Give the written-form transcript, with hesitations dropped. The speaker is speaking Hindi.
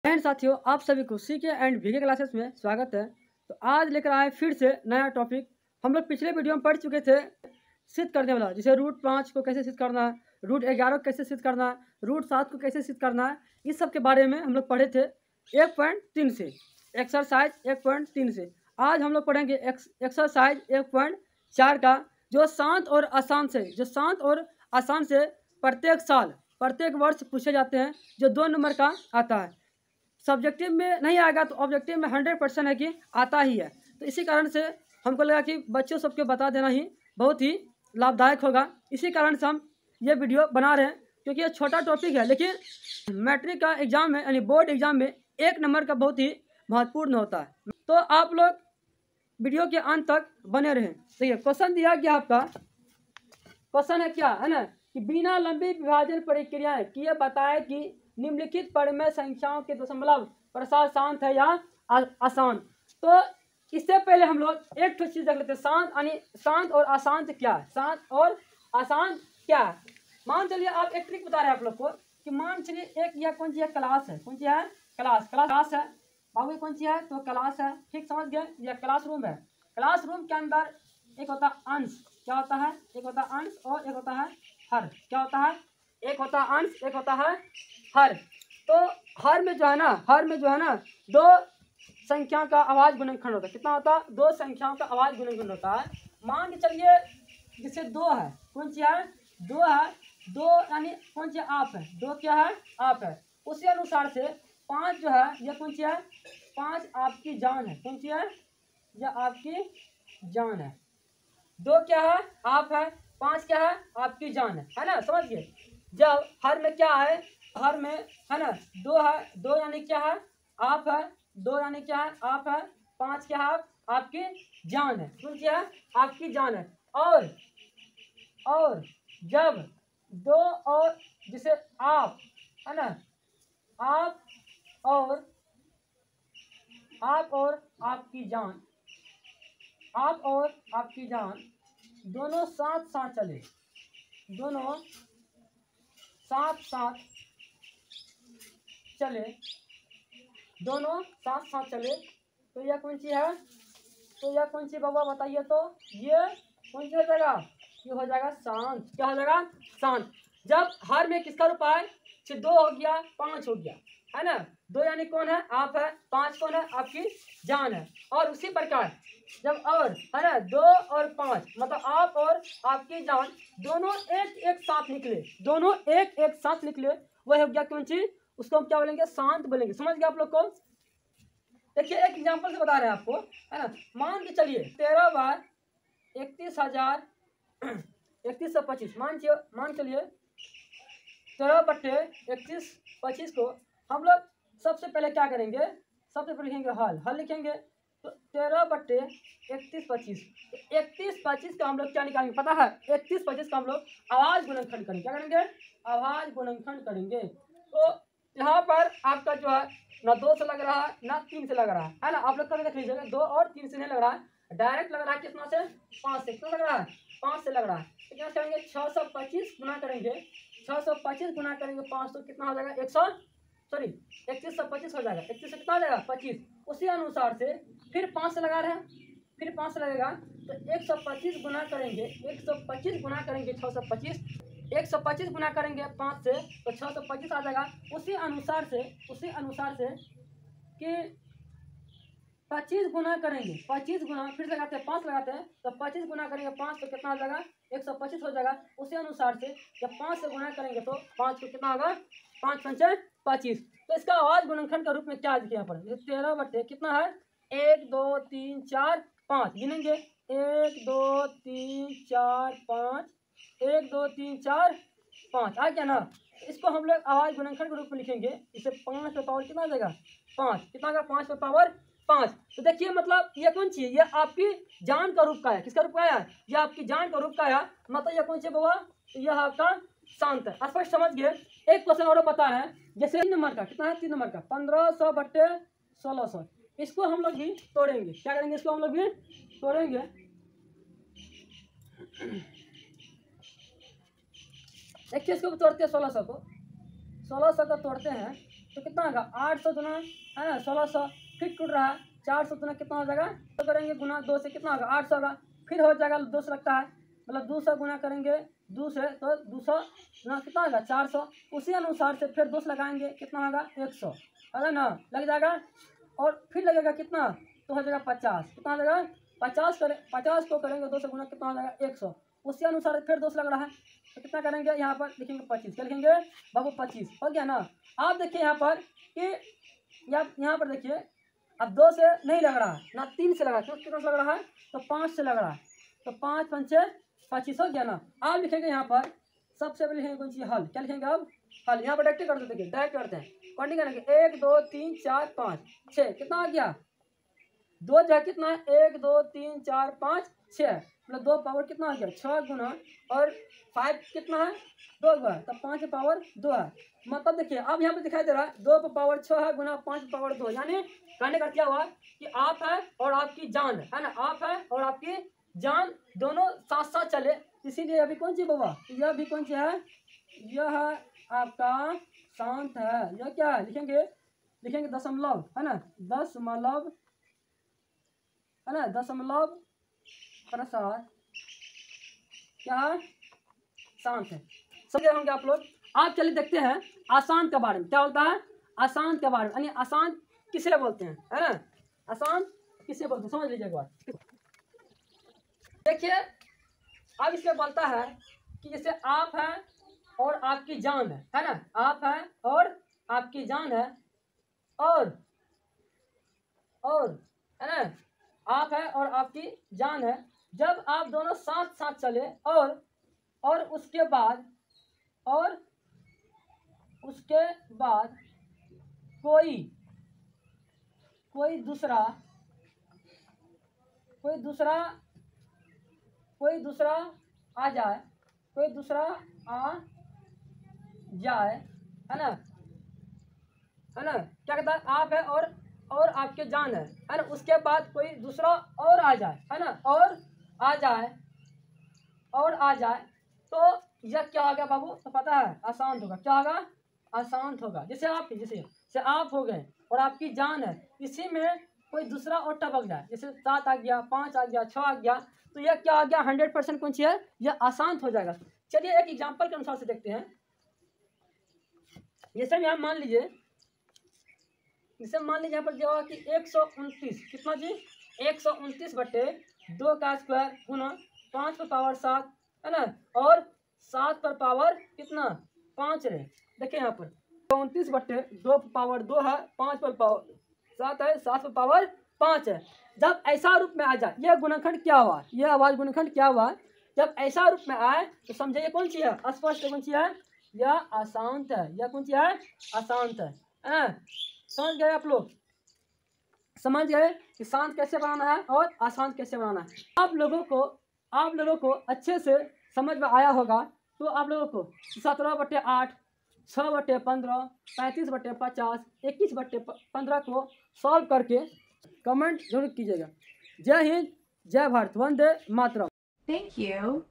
एंड साथियों, आप सभी को सीके एंड वीके क्लासेस में स्वागत है। तो आज लेकर आए फिर से नया टॉपिक। हम लोग पिछले वीडियो में पढ़ चुके थे सिद्ध करने वाला, जैसे रूट 5 को कैसे सिद्ध करना है, रूट 11 को कैसे सिद्ध करना है, रूट 7 को कैसे सिद्ध करना है। इस सब के बारे में हम लोग पढ़े थे 1.3 से, एक्सरसाइज 1.3 से। आज हम लोग पढ़ेंगे एक्सरसाइज 1.4 का, जो शांत और आसान से प्रत्येक साल प्रत्येक वर्ष पूछे जाते हैं, जो 2 नंबर का आता है। सब्जेक्टिव में नहीं आएगा तो ऑब्जेक्टिव में 100% है कि आता ही है। तो इसी कारण से हमको लगा कि बच्चों सबके बता देना ही बहुत ही लाभदायक होगा। इसी कारण से हम ये वीडियो बना रहे हैं, क्योंकि ये छोटा टॉपिक है, लेकिन मैट्रिक का एग्जाम में यानी बोर्ड एग्जाम में 1 नंबर का बहुत ही महत्वपूर्ण होता है। तो आप लोग वीडियो के अंत तक बने रहें। देखिए, क्वेश्चन दिया गया आपका, क्वेश्चन है क्या है ना, कि बिना लंबी विभाजन प्रक्रियाएं किए बताए कि निम्नलिखित परिमेय संख्याओं के दशमलव प्रसार शांत है या आसान। तो इससे पहले हम लोग एक तो चीज देख लेते हैं, शांत और आसान क्या है। शांत और आसान क्या है? मान चलिए आप एक ट्रिक बता रहे हैं आप लोग को, कि मान चलिए एक यह कौन सी है, क्लास है। कौन सी है? क्लास है। बाबू कौन सी है? तो क्लास है। ठीक, समझ गए? यह क्लासरूम है। क्लासरूम के अंदर एक होता है अंश, क्या होता है? एक होता है अंश और एक होता है हर। क्या होता है? एक होता है अंश, एक होता है हर। तो हर में जो है ना 2 संख्या का आवाज गुणनखंड होता है। कितना होता है? 2 संख्याओं का आवाज गुणनखंड होता है। मान के चलिए जिसे 2 है, कौन सी है? 2 है। 2 यानी कौन सी? आप है। 2 क्या है? आप है। उसी अनुसार से 5 जो है, यह कौन सी है? 5 आपकी जान है। कौन सी है? यह आपकी जान है। 2 क्या है? आप है। 5 क्या है? आपकी जान है ना? समझ गए? जब हर में क्या है? हर में है ना 2 है। 2 यानी क्या है? आप है। 2 यानी क्या है? आप है। 5 क्या है? आपकी जान है। कौन क्या है? आपकी जान है। और जब 2 और जिसे आप है ना, आप और आपकी जान, आप और आपकी जान दोनों साथ साथ चले, दोनों साथ साथ चले, दोनों साथ साथ चले, तो यह कौन सी है? तो यह कौन सी बाबा बताइए? तो ये कौन सी हो जाएगा? ये हो जाएगा शांत। क्या हो जाएगा? शांत। जब हर में किसका रूप आए? 2 हो गया, 5 हो गया, है ना। 2 यानी कौन है? आप है। 5 कौन है? आपकी जान है। और उसी प्रकार जब और है ना 2 और 5 मतलब आप और आपकी जान दोनों एक साथ निकले, दोनों एक साथ निकले, वह हो गया कौन सी? उसको हम क्या बोलेंगे? शांत बोलेंगे। समझ गए आप लोग को? देखिए, एक एग्जांपल से बता रहे हैं आपको, है ना। मान के चलिए 13 बार 31,000 3125 मान चलिए 13/3125 को हम लोग सबसे पहले क्या करेंगे? सबसे पहले लिखेंगे हल लिखेंगे। तो 13/3125, तो 3125 का हम लोग क्या निकालेंगे पता है? 3125 का हम लोग आवाज गुणनखंड करेंगे। क्या करेंगे? आवाज गुणनखंड करेंगे। तो यहाँ पर आपका जो है ना 2 से लग रहा है ना 3 से लग रहा है ना। आप लोग कभी देख लीजिएगा 2 और 3 से नहीं लग रहा है, डायरेक्ट लग रहा है कितना से? 5 से। कितना लग रहा है? 5 से लग रहा है। तो क्या करेंगे? 625 गुना करेंगे। 625 गुना करेंगे 5 तो कितना हो जाएगा? 3125 हो जाएगा। 31 से कितना हो जाएगा? 25। उसी अनुसार से फिर 5 से लगा रहे हैं, फिर 5 से लगेगा तो 125 गुना करेंगे। 125 गुना करेंगे 625, 125 गुना करेंगे 5 से तो 625 आ जाएगा। उसी अनुसार से कि 25 गुना करेंगे, 25 गुना फिर लगाते हैं 5 लगाते हैं तो 25 गुना करेंगे 5 तो कितना हो जाएगा? 125 हो जाएगा। उसी अनुसार से जब 5 से गुना करेंगे तो 5 को कितना होगा? 5 पंचे 25। तो इसका आवाज गुणनखंड का रूप में क्या किया पर 13 बटे कितना है? 1 2 3 4 5 गिनेंगे। 1 2 3 4 5, 1 2 3 4 5 आ गया ना। इसको हम लोग आवाज गुणनखंड के रूप में लिखेंगे। इसे 5 पे पावर कितना आ जाएगा? 5। कितना होगा? 5 पे पावर 5। तो देखिए, मतलब ये कौन सी है? ये आपकी जान का रूप का है। किसका रूप का है? ये आपकी जान का रूप का है। मतलब ये कौन सी बाबा? यह आपका शांत है। स्पष्ट समझ गए? एक क्वेश्चन और बता रहे हैं, जैसे 3 नंबर का कितना है? 3 नंबर का 1500 बटे 1600, इसको हम लोग भी तोड़ेंगे। क्या करेंगे? इसको हम लोग भी तोड़ेंगे। देखिए, इसको तोड़ते हैं 1600 को, 1600 को तोड़ते हैं तो कितना होगा 800 गुना है ना 1600, फिर टूट रहा है 400 गुना कितना हो जाएगा, तो करेंगे गुना 2 से कितना होगा 800 होगा, फिर हो जाएगा 2 से लगता है, मतलब 200 गुना करेंगे 2 से तो 200 गुना कितना होगा 400, उसी अनुसार से फिर 2 से लगाएंगे कितना होगा 100, है ना लग जाएगा, और फिर लगेगा कितना तो हो जाएगा 50, कितना हो जाएगा 50 को करेंगे 2 से गुना कितना हो जाएगा 100, उसी अनुसार फिर 2 से लग रहा है तो कितना करेंगे यहाँ पर लिखेंगे 25, क्या लिखेंगे बाबू 25 हो गया ना। आप देखिए यहाँ पर कि यहाँ पर देखिए अब 2 से नहीं लग रहा है ना 3 से लगा, क्यों कितना से लग रहा है तो 5 से लग रहा है, तो 5 5 25 हो गया ना। आप लिखेंगे यहाँ पर सबसे पहले लिखेंगे कौन सी हल, क्या लिखेंगे अब हल, यहाँ पर डायरेक्ट कर देते डायरेक्ट करते हैं काउंटिंग करेंगे 1 2 3 4 5 6 कितना आ गया 2 जो कितना है 1 2 3 4 5 6, मतलब 2 पावर कितना आ गया 6 गुना और 5 कितना है 2 गुना, तब 5 पावर 2 है, मतलब देखिए अब यहाँ पे दिखाई दे रहा है 2 पावर 6 है गुना 5 पावर 2, यानी कहने का क्या हुआ कि आप है और आपकी जान है ना, आप है और आपकी जान दोनों साथ साथ चले, इसीलिए अभी कौन सी बाबा यह भी कौन सी है, यह आपका शांत है, यह क्या है लिखेंगे दशमलव है ना, दशमलव है ना, दशमलव प्रसार क्या है शांत है, समझ रहे होंगे आप लोग। आप चलिए देखते हैं अशांत के बारे में, क्या बोलता है अशांत के बारे में, यानी अशांत किसे बोलते हैं है ना, अशांत किसे बोलते हैं समझ लीजिए एक बार। देखिए अब इसमें बोलता है कि जैसे आप हैं और आपकी जान है ना, आप हैं और आपकी जान है और है ना, आप है और आपकी जान है, जब आप दोनों साथ साथ चले और उसके बाद कोई दूसरा आ जाए, है ना, क्या कहता है आप है और आपके जान है ना, उसके बाद कोई दूसरा और आ जाए है ना, और आ जाए तो यह क्या होगा बाबू, तो पता है अशांत होगा, क्या होगा अशांत होगा। जैसे आप हो गए और आपकी जान है, इसी में कोई दूसरा और टपक जाए, जैसे 7 आ गया 5 आ गया 6 आ गया, तो यह क्या आ गया 100% कौन सी है, यह अशांत हो जाएगा। चलिए एक एग्जाम्पल के अनुसार से देखते हैं, जैसे यहाँ मान लीजिए यहाँ पर जो कि 129 कितना जी 129 बटे 2 का स्क्वायर गुना 5 पर पावर 7 है ना, और 7 पर पावर कितना 5 रहे। देखिए यहाँ पर 29 बटे 2 पर पावर 2 है, 5 पर पावर 7 है, 7 पर पावर 5 है। जब ऐसा रूप में आ जाए यह गुणनखंड क्या हुआ, यह आवाज गुणनखंड क्या हुआ, जब ऐसा रूप में आए तो समझिए कौन सी है अस्पष्ट, कौन सी है यह अशांत है, यह कौन सी है अशांत है। समझ गए आप लोग, समझ गए कि शांत कैसे बनाना है और अशांत कैसे बनाना है। आप लोगों को अच्छे से समझ में आया होगा, तो आप लोगों को 17 बटे 8 6 बटे 15 35 बटे 50 21 बटे 15 को सॉल्व करके कमेंट जरूर कीजिएगा। जय हिंद, जय भारत, वंदे मातरम। Thank you.